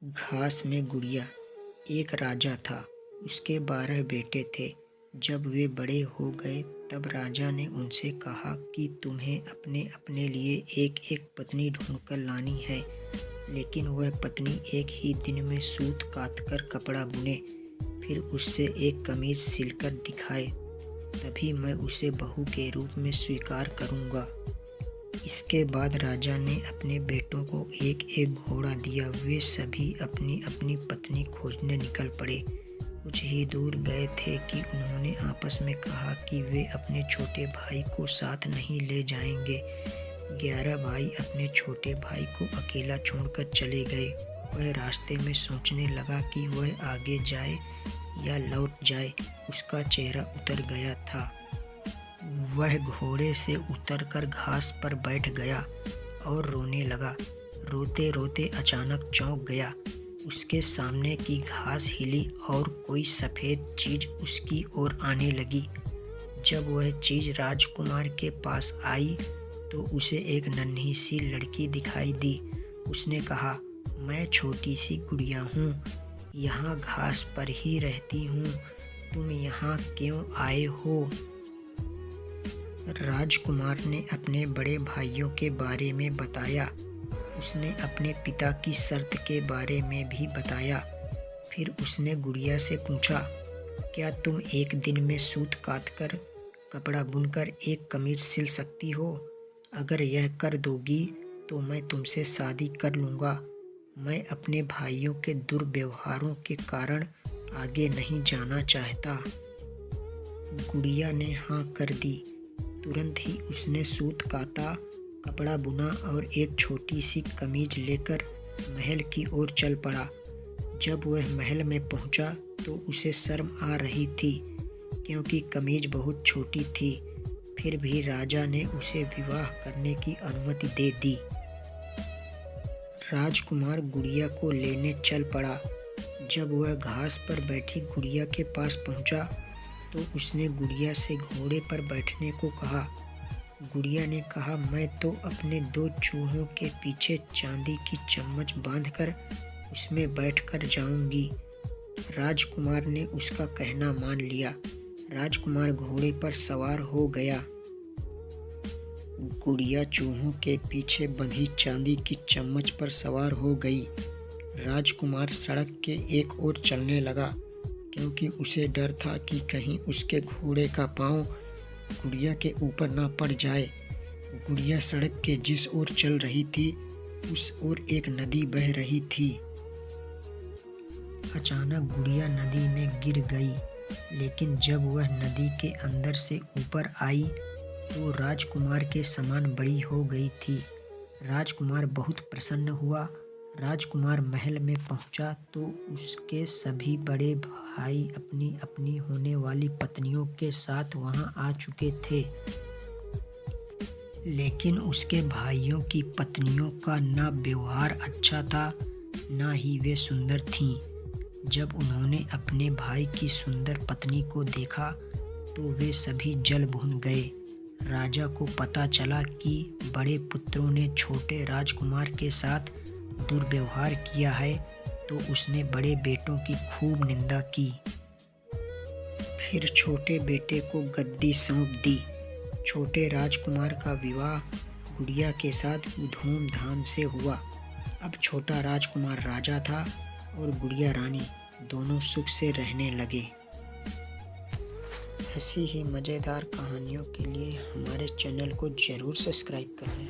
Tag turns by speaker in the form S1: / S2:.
S1: घास में गुड़िया। एक राजा था, उसके 12 बेटे थे। जब वे बड़े हो गए तब राजा ने उनसे कहा कि तुम्हें अपने अपने लिए एक एक पत्नी ढूंढकर लानी है, लेकिन वह पत्नी एक ही दिन में सूत काटकर कपड़ा बुने, फिर उससे एक कमीज सिलकर दिखाए, तभी मैं उसे बहू के रूप में स्वीकार करूँगा। इसके बाद राजा ने अपने बेटों को एक एक घोड़ा दिया। वे सभी अपनी अपनी पत्नी खोजने निकल पड़े। कुछ ही दूर गए थे कि उन्होंने आपस में कहा कि वे अपने छोटे भाई को साथ नहीं ले जाएंगे। 11 भाई अपने छोटे भाई को अकेला छोड़कर चले गए। वह रास्ते में सोचने लगा कि वह आगे जाए या लौट जाए। उसका चेहरा उतर गया था। वह घोड़े से उतरकर घास पर बैठ गया और रोने लगा। रोते रोते अचानक चौंक गया। उसके सामने की घास हिली और कोई सफ़ेद चीज़ उसकी ओर आने लगी। जब वह चीज़ राजकुमार के पास आई तो उसे एक नन्ही सी लड़की दिखाई दी। उसने कहा, मैं छोटी सी गुड़िया हूँ, यहाँ घास पर ही रहती हूँ, तुम यहाँ क्यों आए हो? राजकुमार ने अपने बड़े भाइयों के बारे में बताया। उसने अपने पिता की शर्त के बारे में भी बताया। फिर उसने गुड़िया से पूछा, क्या तुम एक दिन में सूत काटकर कपड़ा बुनकर एक कमीज सिल सकती हो? अगर यह कर दोगी तो मैं तुमसे शादी कर लूँगा। मैं अपने भाइयों के दुर्व्यवहारों के कारण आगे नहीं जाना चाहता। गुड़िया ने हाँ कर दी। तुरंत ही उसने सूत काता, कपड़ा बुना और एक छोटी सी कमीज लेकर महल की ओर चल पड़ा। जब वह महल में पहुंचा तो उसे शर्म आ रही थी, क्योंकि कमीज बहुत छोटी थी। फिर भी राजा ने उसे विवाह करने की अनुमति दे दी। राजकुमार गुड़िया को लेने चल पड़ा। जब वह घास पर बैठी गुड़िया के पास पहुंचा तो उसने गुड़िया से घोड़े पर बैठने को कहा। गुड़िया ने कहा, मैं तो अपने 2 चूहों के पीछे चांदी की चम्मच बांधकर उसमें बैठकर जाऊंगी। राजकुमार ने उसका कहना मान लिया। राजकुमार घोड़े पर सवार हो गया। गुड़िया चूहों के पीछे बंधी चांदी की चम्मच पर सवार हो गई। राजकुमार सड़क के एक ओर चलने लगा, क्योंकि उसे डर था कि कहीं उसके घोड़े का पांव गुड़िया के ऊपर ना पड़ जाए। गुड़िया सड़क के जिस ओर चल रही थी उस ओर एक नदी बह रही थी। अचानक गुड़िया नदी में गिर गई, लेकिन जब वह नदी के अंदर से ऊपर आई तो राजकुमार के समान बड़ी हो गई थी। राजकुमार बहुत प्रसन्न हुआ। राजकुमार महल में पहुंचा तो उसके सभी बड़े भाई अपनी अपनी होने वाली पत्नियों के साथ वहां आ चुके थे, लेकिन उसके भाइयों की पत्नियों का ना व्यवहार अच्छा था, ना ही वे सुंदर थीं। जब उन्होंने अपने भाई की सुंदर पत्नी को देखा तो वे सभी जल भून गए। राजा को पता चला कि बड़े पुत्रों ने छोटे राजकुमार के साथ दुर्व्यवहार किया है, तो उसने बड़े बेटों की खूब निंदा की। फिर छोटे बेटे को गद्दी सौंप दी। छोटे राजकुमार का विवाह गुड़िया के साथ धूमधाम से हुआ। अब छोटा राजकुमार राजा था और गुड़िया रानी, दोनों सुख से रहने लगे। ऐसी ही मज़ेदार कहानियों के लिए हमारे चैनल को ज़रूर सब्सक्राइब कर लें।